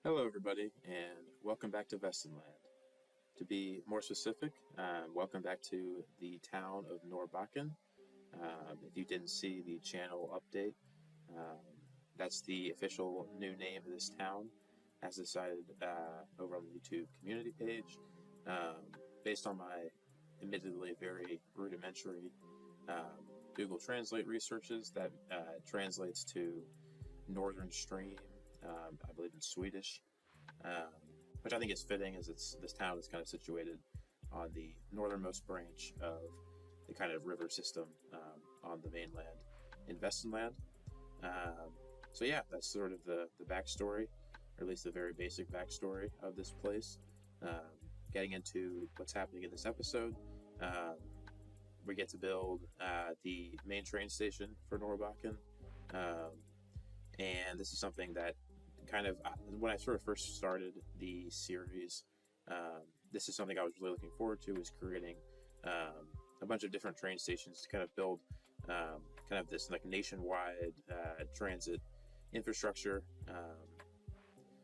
Hello, everybody, and welcome back to Vestanland. To be more specific, welcome back to the town of Norbachen. If you didn't see the channel update, that's the official new name of this town, as decided over on the YouTube community page, based on my admittedly very rudimentary Google Translate researches that translates to Northern Stream, I believe in Swedish, um, which I think is fitting as this town is kind of situated on the northernmost branch of the kind of river system on the mainland in Vestanland. So yeah, that's sort of the backstory, or at least the very basic backstory of this place. Getting into what's happening in this episode, we get to build the main train station for Norbachen. And this is something that kind of, when I sort of first started the series, this is something I was really looking forward to, is creating a bunch of different train stations to kind of build kind of this like nationwide transit infrastructure.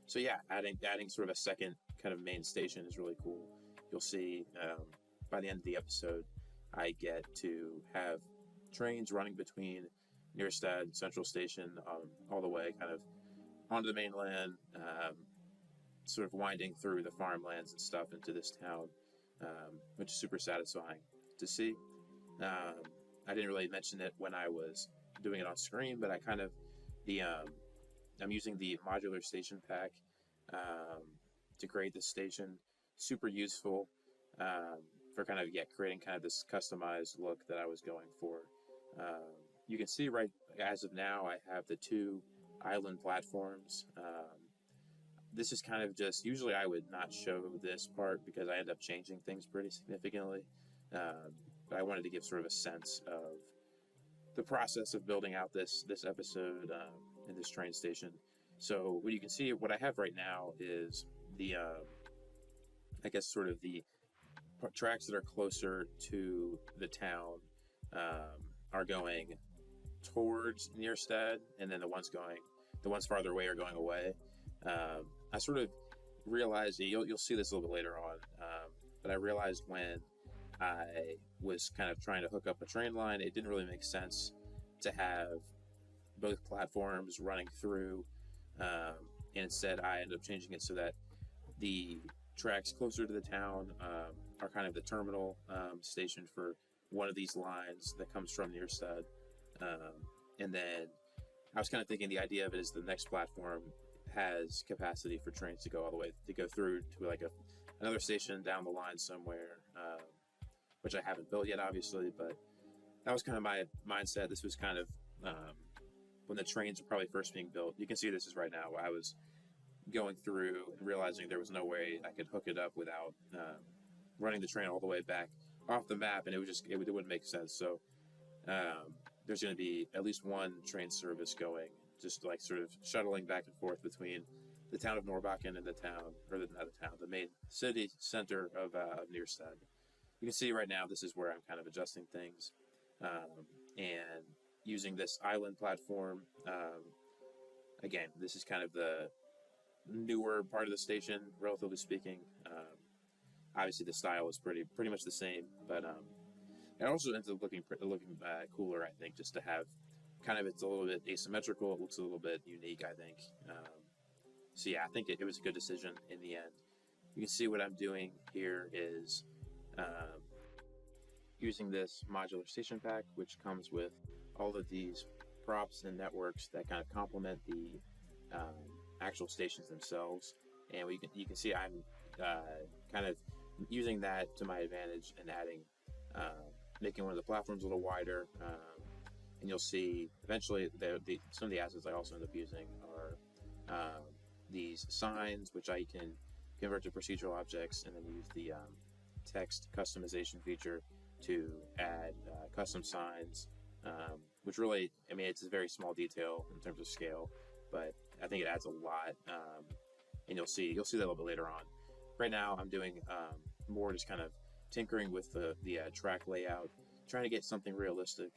So yeah, adding sort of a second kind of main station is really cool. You'll see by the end of the episode, I get to have trains running between Nyrstad Central Station all the way kind of onto the mainland, sort of winding through the farmlands and stuff into this town, which is super satisfying to see. I didn't really mention it when I was doing it on screen, but I kind of I'm using the modular station pack to create this station. Super useful for kind of creating kind of this customized look that I was going for. You can see right as of now, I have the two island platforms. This is kind of just, usually I would not show this part because I end up changing things pretty significantly. But I wanted to give sort of a sense of the process of building out this episode in this train station. So what you can see, what I have right now is the, I guess sort of the tracks that are closer to the town are going towards Nyrstad, and then the ones farther away are going away. I sort of realized, you'll see this a little bit later on, but I realized when I was kind of trying to hook up a train line, it didn't really make sense to have both platforms running through, and instead I ended up changing it so that the tracks closer to the town are kind of the terminal station for one of these lines that comes from Nyrstad. And then I was kind of thinking the idea of it is the next platform has capacity for trains to go all the way, to go through to like another station down the line somewhere, which I haven't built yet, obviously, but that was kind of my mindset. This was kind of when the trains were probably first being built. You can see this is right now. I was going through and realizing there was no way I could hook it up without running the train all the way back off the map, and it wouldn't make sense. So there's going to be at least one train service going, just like sort of shuttling back and forth between the town of Norbachen and the main city center of Nyrstad. You can see right now this is where I'm kind of adjusting things and using this island platform. Again, this is kind of the newer part of the station, relatively speaking. Obviously, the style is pretty much the same, but it also ends up looking cooler, I think, just to have kind of, it's a little bit asymmetrical. It looks a little bit unique, I think. So yeah, I think it was a good decision in the end. You can see what I'm doing here is using this modular station pack, which comes with all of these props and networks that kind of complement the actual stations themselves. And you can see I'm kind of using that to my advantage and adding, making one of the platforms a little wider. And you'll see eventually some of the assets I also end up using are these signs, which I can convert to procedural objects, and then use the text customization feature to add custom signs, which really, I mean, it's a very small detail in terms of scale, but I think it adds a lot. And you'll see that a little bit later on. Right now, I'm doing more just kind of tinkering with the track layout, trying to get something realistic.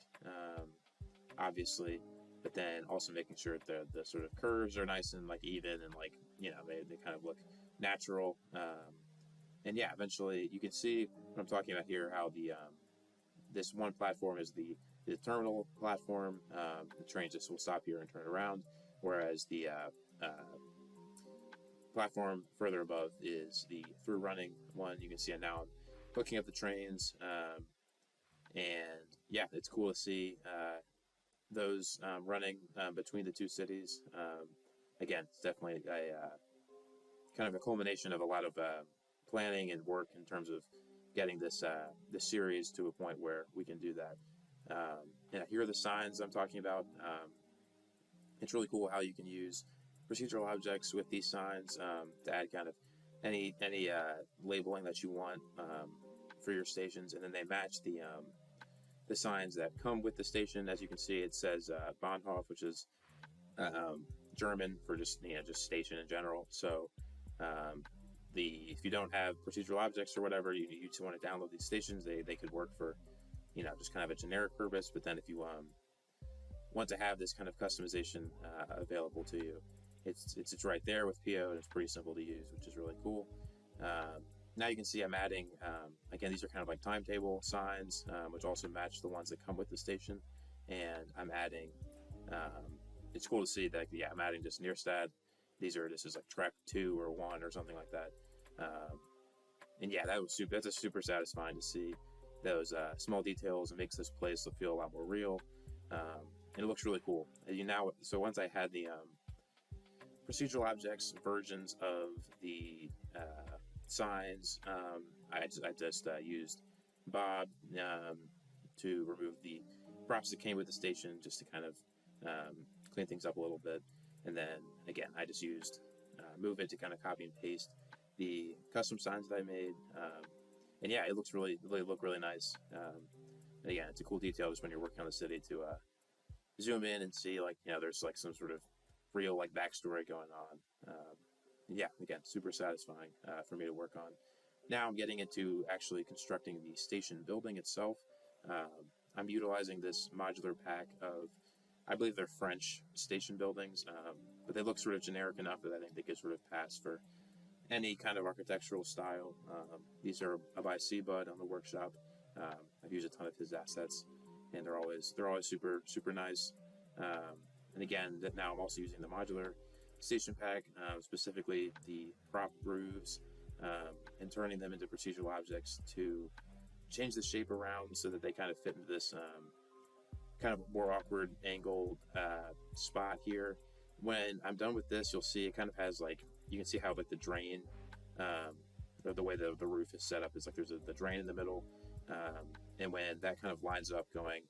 Obviously, but then also making sure the sort of curves are nice and like even and like, they kind of look natural. And yeah, eventually you can see what I'm talking about here, how this one platform is the terminal platform. The trains just will stop here and turn around, whereas the platform further above is the through running one. You can see it now. I'm looking at the trains, and yeah, it's cool to see those running between the two cities. Again, it's definitely a kind of a culmination of a lot of planning and work in terms of getting this series to a point where we can do that. And here are the signs I'm talking about. It's really cool how you can use procedural objects with these signs to add kind of any labeling that you want for your stations, and then they match the signs that come with the station. As you can see, it says Bahnhof, which is German for just station in general. So if you don't have procedural objects or whatever, you just want to download these stations. They could work for just kind of a generic purpose. But then if you want to have this kind of customization available to you, it's right there with PO, and it's pretty simple to use, which is really cool. Now you can see I'm adding, again, these are kind of like timetable signs, which also match the ones that come with the station. And I'm adding, it's cool to see that, I'm adding just Nyrstad. This is like track 2 or 1 or something like that. And yeah, that's super satisfying to see those small details. It makes this place feel a lot more real. And it looks really cool. So once I had the procedural objects versions of the signs, I just used Bob to remove the props that came with the station, just to kind of clean things up a little bit. And then again, I just used Move It to kind of copy and paste the custom signs that I made. And yeah, it looks really nice. And again, it's a cool detail just when you're working on the city to zoom in and see there's like some sort of real backstory going on. Yeah, again, super satisfying for me to work on. Now I'm getting into actually constructing the station building itself. I'm utilizing this modular pack of, I believe they're French station buildings, but they look sort of generic enough that I think they could sort of pass for any kind of architectural style. These are by Seabud on the workshop. I've used a ton of his assets, and they're always super nice. And again, now I'm also using the modular station pack, specifically the prop roofs, and turning them into procedural objects to change the shape around so that they kind of fit into this kind of more awkward angled spot here. When I'm done with this, you'll see it kind of has you can see how the drain, or the way the roof is set up is there's the drain in the middle, and when that kind of lines up going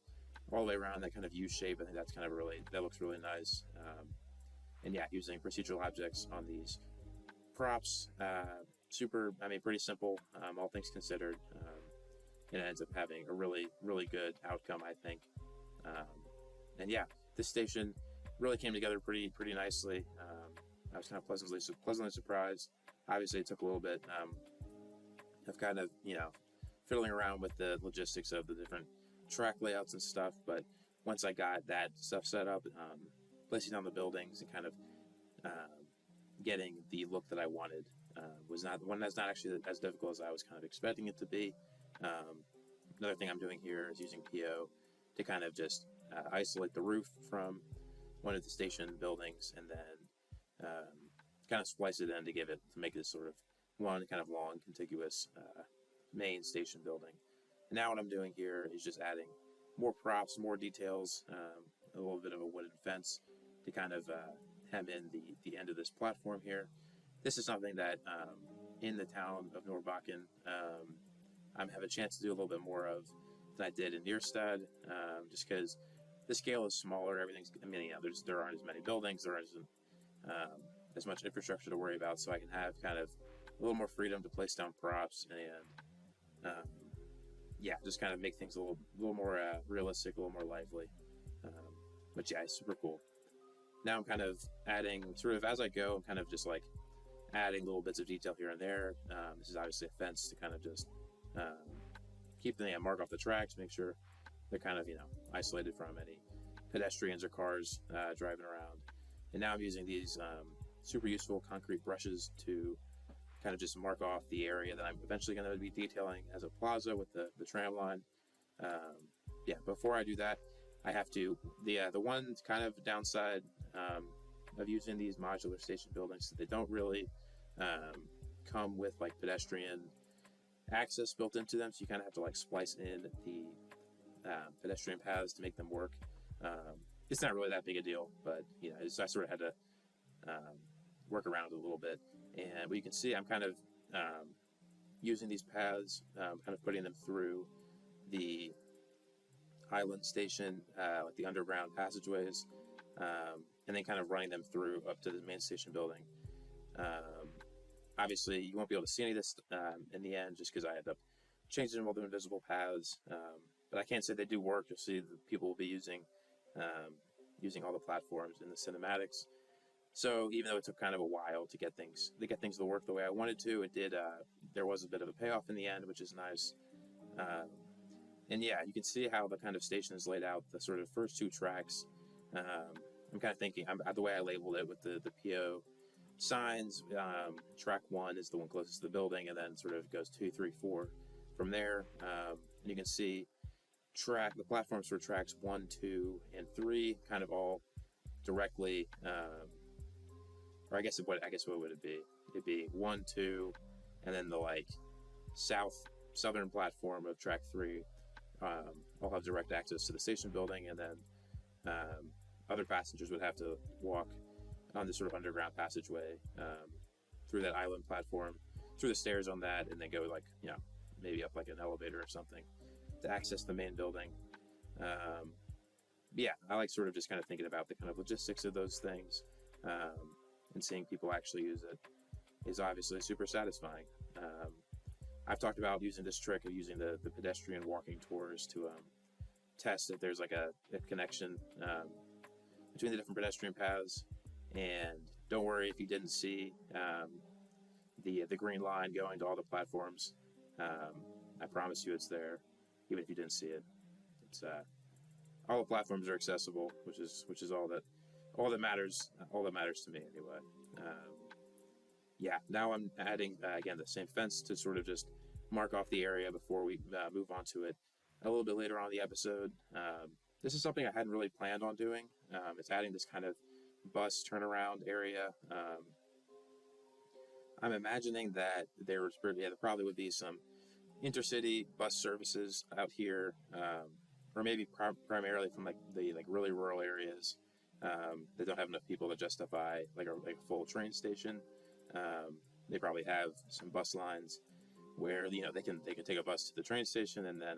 all the way around that kind of U shape, I think that looks really nice. And yeah, using procedural objects on these props, pretty simple, all things considered. It ends up having a really good outcome, I think. And yeah, this station really came together pretty nicely. I was kind of pleasantly surprised. Obviously, it took a little bit of kind of fiddling around with the logistics of the different track layouts and stuff. But once I got that stuff set up, placing down the buildings and kind of getting the look that I wanted that's not actually as difficult as I was kind of expecting it to be. Another thing I'm doing here is using PO to kind of just isolate the roof from one of the station buildings, and then kind of splice it in to make it sort of one kind of long contiguous main station building. And now what I'm doing here is just adding more props, more details, a little bit of a wooden fence to kind of hem in the end of this platform here. This is something that in the town of Norbachen, I have a chance to do a little bit more of than I did in Nyrstad, just because the scale is smaller. There aren't as many buildings, there isn't as much infrastructure to worry about, so I can have kind of a little more freedom to place down props and just kind of make things a little more realistic, a little more lively. But yeah, it's super cool. Now I'm kind of adding, sort of as I go, I'm kind of just adding little bits of detail here and there. This is obviously a fence to kind of just keep the mark off the tracks, make sure they're kind of isolated from any pedestrians or cars driving around. And now I'm using these super useful concrete brushes to kind of just mark off the area that I'm eventually going to be detailing as a plaza with the tram line. Before I do that, I have to, the one kind of downside of using these modular station buildings, they don't really come with like pedestrian access built into them, so you kind of have to like splice in the pedestrian paths to make them work. It's not really that big a deal, but I sort of had to work around it a little bit. And what you can see, I'm kind of using these paths, kind of putting them through the island station, like the underground passageways, and then kind of running them through up to the main station building. Obviously, you won't be able to see any of this in the end, just because I end up changing all the invisible paths. But I can say they do work. You'll see that people will be using all the platforms in the cinematics. So even though it took kind of a while to get things to work the way I wanted to, it did. There was a bit of a payoff in the end, which is nice. And yeah, you can see how the kind of station is laid out. The sort of first two tracks. I'm kind of thinking the way I labeled it with the PO signs. Track 1 is the one closest to the building, and then sort of goes 2, 3, 4 from there. And you can see the platforms for tracks 1, 2, and 3 kind of all directly. Or I guess what would it be? It'd be 1, 2, and then the like southern platform of track 3 all have direct access to the station building, and then other passengers would have to walk on this sort of underground passageway through that island platform, through the stairs on that, and then go like maybe up like an elevator or something to access the main building. I like sort of just kind of thinking about the kind of logistics of those things. And seeing people actually use it is obviously super satisfying. I've talked about using this trick of using the pedestrian walking tours to test if there's like a connection between the different pedestrian paths. And don't worry if you didn't see the green line going to all the platforms. I promise you it's there, even if you didn't see it. It's all the platforms are accessible, which is all that matters to me anyway. Now I'm adding again the same fence to sort of just mark off the area before we move on to it a little bit later on in the episode. This is something I hadn't really planned on doing. It's adding this kind of bus turnaround area. I'm imagining that there probably would be some intercity bus services out here, or maybe primarily from like the really rural areas that don't have enough people to justify like a full train station. They probably have some bus lines where they can take a bus to the train station, and then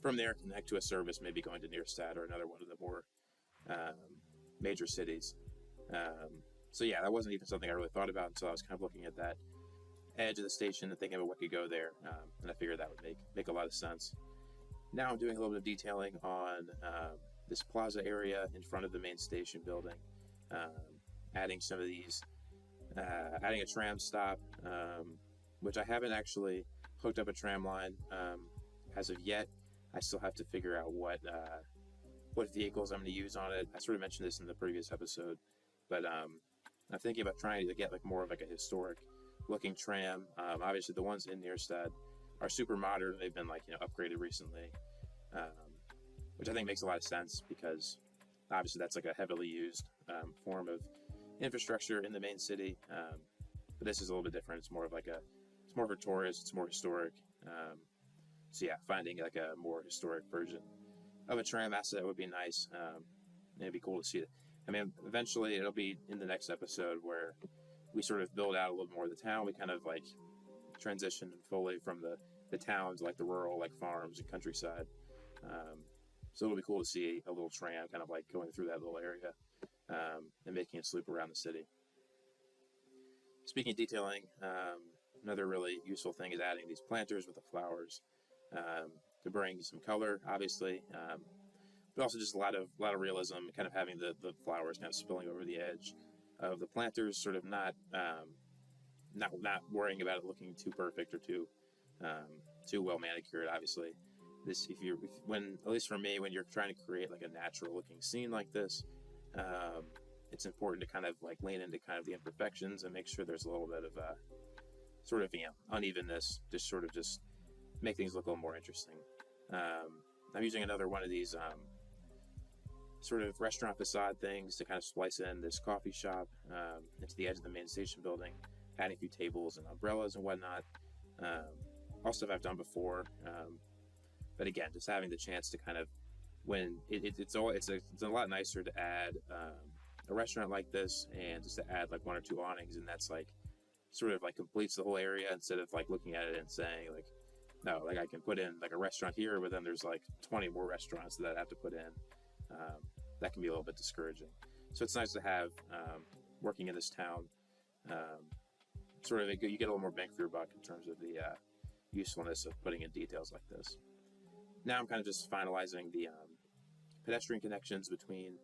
from there connect to a service maybe going to Nyrstad or another one of the more major cities. That wasn't even something I really thought about until I was kind of looking at that edge of the station and thinking about what could go there, and I figured that would make a lot of sense. Now I'm doing a little bit of detailing on this plaza area in front of the main station building, adding some of these, adding a tram stop, which I haven't actually hooked up a tram line as of yet. I still have to figure out what vehicles I'm going to use on it. I sort of mentioned this in the previous episode, but I'm thinking about trying to get like more of like a historic looking tram. Obviously the ones in Nyrstad are super modern. They've been upgraded recently, which I think makes a lot of sense because obviously that's like a heavily used form of infrastructure in the main city. But this is a little bit different. It's more for tourists. It's more historic. Finding like a more historic version of a tram asset would be nice. It'd be cool to see it. I mean, eventually it'll be in the next episode where we sort of build out a little more of the town. We kind of like transition fully from the town to like the rural like farms and countryside. So it'll be cool to see a little tram kind of like going through that little area and making its loop around the city. Speaking of detailing, another really useful thing is adding these planters with the flowers to bring some color, obviously, but also just a lot of realism, kind of having the flowers kind of spilling over the edge of the planters, sort of not worrying about it looking too perfect or too well manicured. Obviously, when, at least for me, when you're trying to create like a natural looking scene like this, it's important to kind of like lean into kind of the imperfections and make sure there's a little bit of sort of, unevenness, just make things look a little more interesting. I'm using another one of these sort of restaurant facade things to kind of splice in this coffee shop into the edge of the main station building, adding a few tables and umbrellas and whatnot. All stuff I've done before, but again, just having the chance to kind of, when it's a lot nicer to add a restaurant like this and just to add like one or two awnings, and that's like sort of like completes the whole area, instead of like looking at it and saying like, no, like I can put in like a restaurant here, but then there's like 20 more restaurants that I have to put in. That can be a little bit discouraging. So it's nice to have, working in this town, sort of you get a little more bang for your buck in terms of the usefulness of putting in details like this. Now I'm kind of just finalizing the pedestrian connections between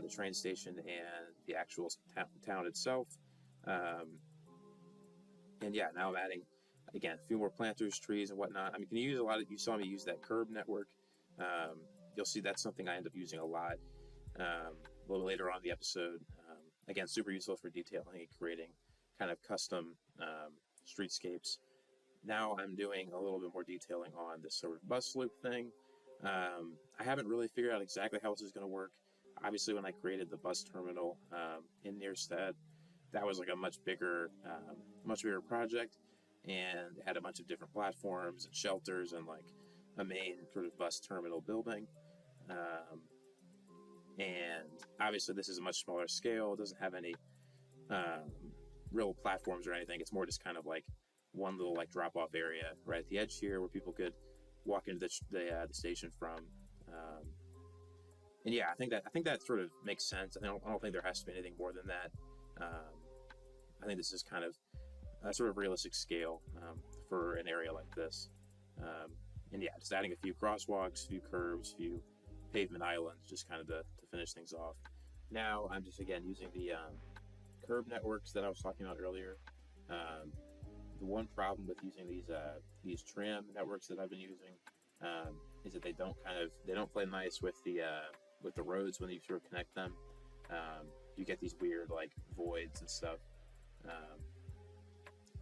the train station and the actual town itself. And yeah, now I'm adding, again, a few more planters, trees, and whatnot. I mean, you saw me use that curb network. You'll see that's something I end up using a lot a little later on in the episode. Again, super useful for detailing and creating kind of custom streetscapes. Now I'm doing a little bit more detailing on this sort of bus loop thing. I haven't really figured out exactly how this is going to work. Obviously, when I created the bus terminal in Nyrstad, that was like a much bigger project, and it had a bunch of different platforms and shelters and like a main sort of bus terminal building. And obviously, this is a much smaller scale. It doesn't have any real platforms or anything. It's more just kind of like one little like drop-off area right at the edge here where people could walk into the station from. And yeah, I think that sort of makes sense. I don't think there has to be anything more than that. I think this is kind of a sort of realistic scale for an area like this. And yeah, just adding a few crosswalks, a few curbs, a few pavement islands, just kind of to finish things off. Now I'm just again using the curb networks that I was talking about earlier. The one problem with using these tram networks that I've been using is that they don't play nice with the roads when you sort of connect them. You get these weird like voids and stuff.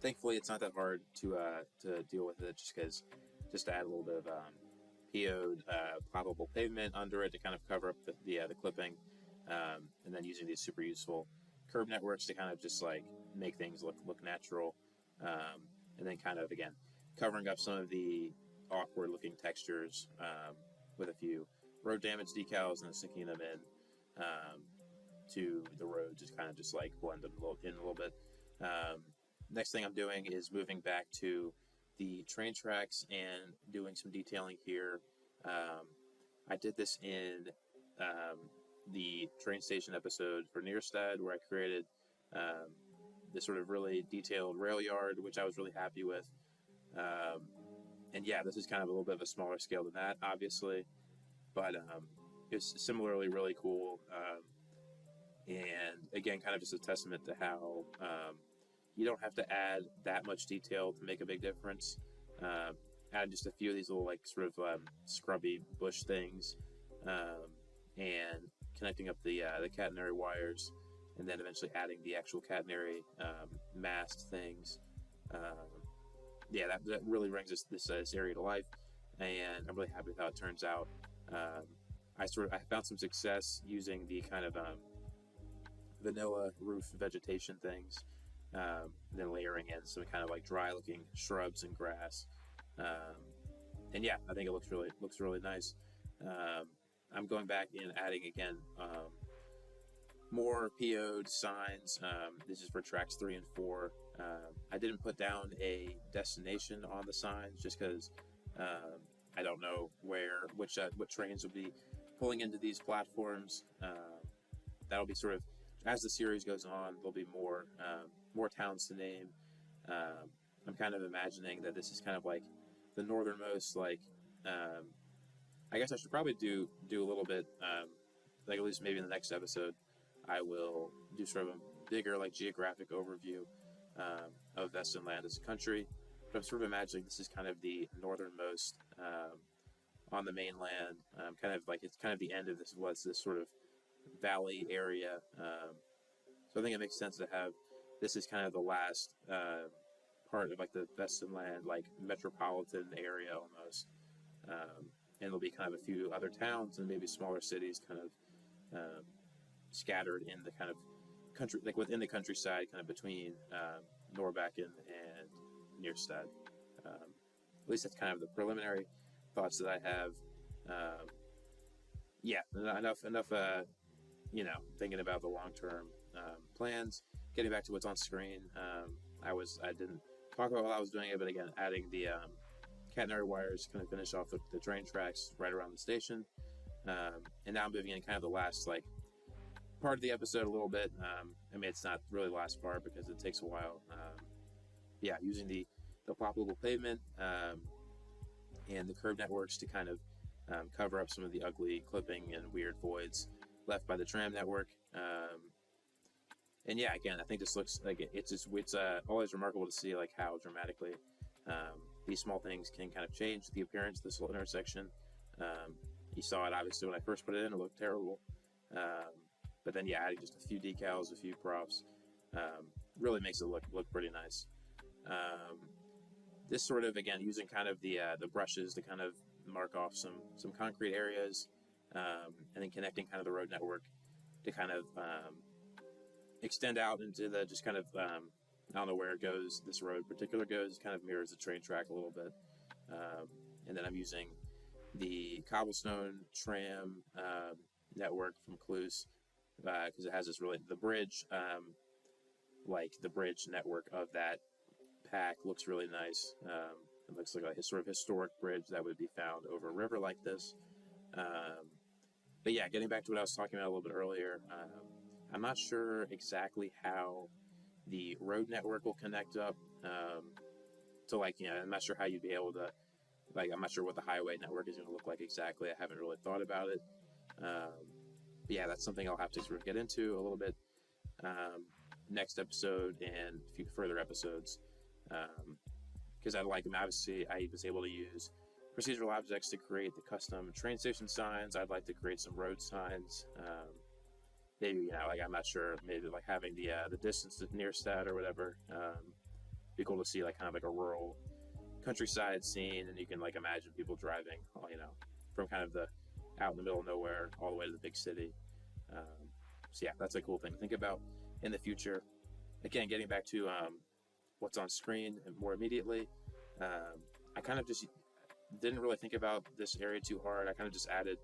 Thankfully, it's not that hard to deal with it, just to add a little bit of PO'd ploppable pavement under it to kind of cover up the clipping, and then using these super useful curb networks to kind of just like make things look natural, and then kind of again covering up some of the awkward looking textures with a few road damage decals and then sticking them in to the road, just kind of just like blend them in a little bit. Next thing I'm doing is moving back to the train tracks and doing some detailing here. I did this in the train station episode for Nyrstad, where I created this sort of really detailed rail yard, which I was really happy with. And yeah, this is kind of a little bit of a smaller scale than that, obviously, but it's similarly really cool. And again, kind of just a testament to how you don't have to add that much detail to make a big difference. Add just a few of these little like sort of scrubby bush things, and connecting up the catenary wires, and then eventually adding the actual catenary mast things. Yeah, that really brings this area to life, and I'm really happy with how it turns out. I found some success using the kind of vanilla roof vegetation things, then layering in some kind of like dry looking shrubs and grass, and yeah, I think it looks really nice. I'm going back and adding again more PO'd signs. This is for tracks 3 and 4. I didn't put down a destination on the signs just because I don't know what trains will be pulling into these platforms. That'll be sort of, as the series goes on, there'll be more towns to name. I'm kind of imagining that this is kind of like the northernmost, like I guess I should probably do a little bit, like at least maybe in the next episode, I will do sort of a bigger like geographic overview of Vestanland as a country. But I'm sort of imagining this is kind of the northernmost on the mainland. Kind of like it's kind of the end of this sort of valley area. So I think it makes sense to have this is kind of the last part of like the Vestanland, like metropolitan area almost. And there'll be kind of a few other towns and maybe smaller cities kind of scattered in the kind of country, like within the countryside, kind of between Norbachen and Nyrstad. At least that's kind of the preliminary thoughts that I have. Yeah, enough. Thinking about the long-term plans. Getting back to what's on screen, I didn't talk about while I was doing it, but again, adding the catenary wires, kind of finish off the train tracks right around the station, and now I'm moving in kind of the last like part of the episode a little bit. I mean, it's not really the last part because it takes a while. Using the ploppable pavement and the curb networks to kind of cover up some of the ugly clipping and weird voids left by the tram network. And yeah, again, I think this looks like it's always remarkable to see like how dramatically these small things can kind of change the appearance of this little intersection. You saw it obviously when I first put it in; it looked terrible. But then, adding just a few decals, a few props, really makes it look pretty nice. This sort of, again, using kind of the brushes to kind of mark off some concrete areas, and then connecting kind of the road network to kind of extend out into the just kind of, I don't know where it goes, this road in particular goes, kind of mirrors the train track a little bit. And then I'm using the cobblestone tram network from Cluse, because it has this really, the bridge, like the bridge network of that pack looks really nice. It looks like a sort of historic bridge that would be found over a river like this. But yeah, getting back to what I was talking about a little bit earlier, I'm not sure exactly how the road network will connect up. So I'm not sure how you'd be able to, I'm not sure what the highway network is going to look like exactly. I haven't really thought about it. But yeah, that's something I'll have to sort of get into a little bit next episode and a few further episodes. Because obviously I was able to use procedural objects to create the custom train station signs. I'd like to create some road signs. Maybe, I'm not sure, maybe like having the distance to Nyrstad or whatever. Be cool to see kind of a rural countryside scene, and you can imagine people driving, from kind of the out in the middle of nowhere all the way to the big city. So yeah, that's a cool thing to think about in the future. Again, getting back to what's on screen and more immediately, I kind of just didn't really think about this area too hard. I kind of just added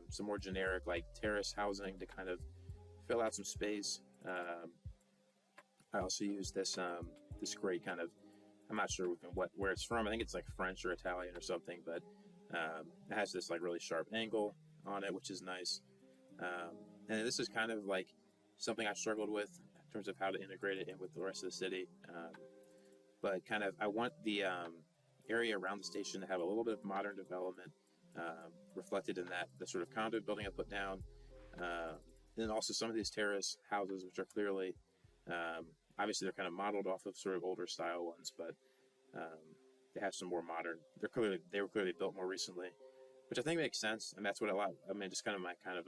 some more generic terrace housing to kind of fill out some space. I also used this great kind of, I'm not sure where it's from. I think it's French or Italian or something, but it has this really sharp angle on it, which is nice. And this is kind of something I struggled with in terms of how to integrate it in with the rest of the city. But kind of, I want the area around the station to have a little bit of modern development reflected in the sort of conduit building I put down. And then also some of these terrace houses, which are clearly, obviously they're kind of modeled off of sort of older style ones, but they have some more modern. They were clearly built more recently, which I think makes sense. And that's what just kind of my kind of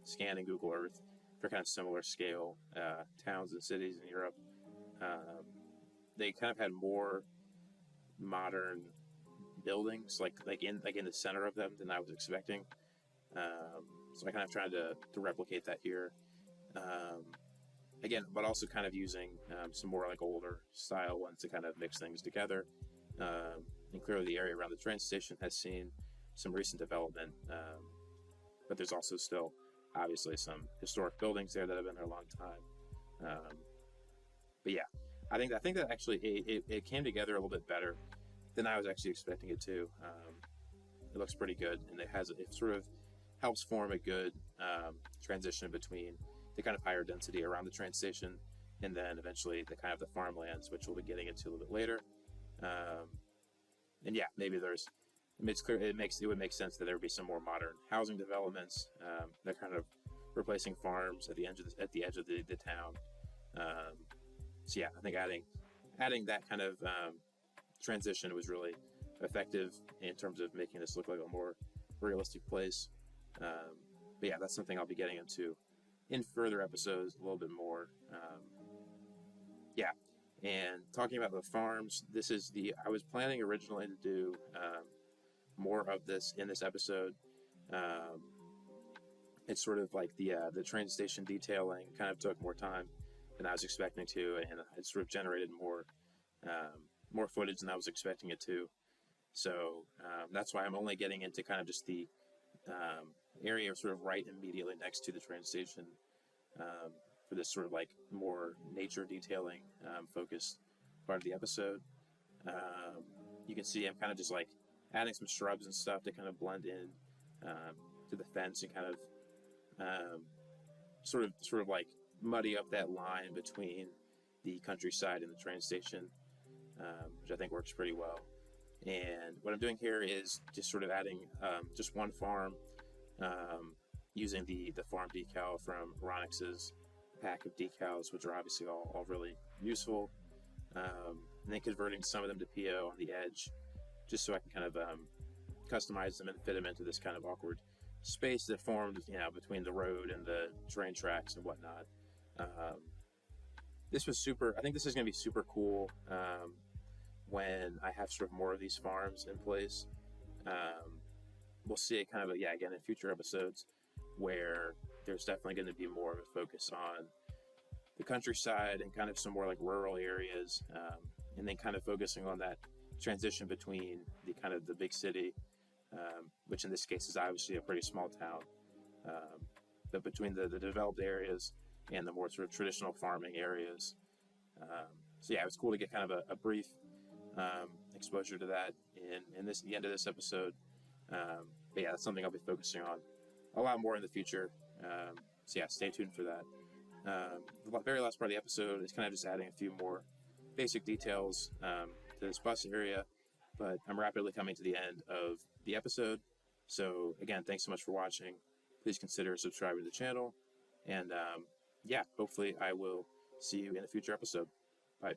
scanning Google Earth for kind of similar scale towns and cities in Europe. They kind of had more modern buildings, in the center of them than I was expecting. So I kind of tried to replicate that here. Again, but also kind of using some more older style ones to kind of mix things together. And clearly the area around the train station has seen some recent development, but there's also still obviously some historic buildings there that have been there a long time. But yeah, I think that actually it came together a little bit better than I was actually expecting it to. It looks pretty good, and it sort of helps form a good transition between the kind of higher density around the train station and then eventually the kind of the farmlands, which we'll be getting into a little bit later. And yeah, maybe it's clear it would make sense that there would be some more modern housing developments. They're kind of replacing farms at the edge of the town. So yeah, I think adding that kind of transition was really effective in terms of making this look like a more realistic place. But yeah, that's something I'll be getting into in further episodes a little bit more. Yeah, and talking about the farms, I was planning originally to do more of this in this episode. It's sort of like the train station detailing kind of took more time than I was expecting to, and it sort of generated more footage than I was expecting it to. So that's why I'm only getting into kind of just the area sort of right immediately next to the train station for this sort of like more nature detailing focused part of the episode. You can see I'm kind of just like adding some shrubs and stuff to kind of blend in to the fence and kind of sort of like muddy up that line between the countryside and the train station, which I think works pretty well. And what I'm doing here is just sort of adding just one farm using the farm decal from Ronix's pack of decals, which are obviously all really useful, and then converting some of them to PO on the edge, just so I can kind of customize them and fit them into this kind of awkward space that formed, between the road and the train tracks and whatnot. This was super. I think this is going to be super cool when I have sort of more of these farms in place. We'll see it kind of again in future episodes where there's definitely going to be more of a focus on the countryside and kind of some more like rural areas, and then kind of focusing on that transition between the kind of the big city, which in this case is obviously a pretty small town, but between the developed areas and the more sort of traditional farming areas. So yeah, it was cool to get kind of a brief exposure to that in the end of this episode. But yeah, that's something I'll be focusing on a lot more in the future. So yeah, stay tuned for that. The very last part of the episode is kind of just adding a few more basic details to this bus area, but I'm rapidly coming to the end of the episode. So again, thanks so much for watching. Please consider subscribing to the channel, and yeah, hopefully I will see you in a future episode. Bye.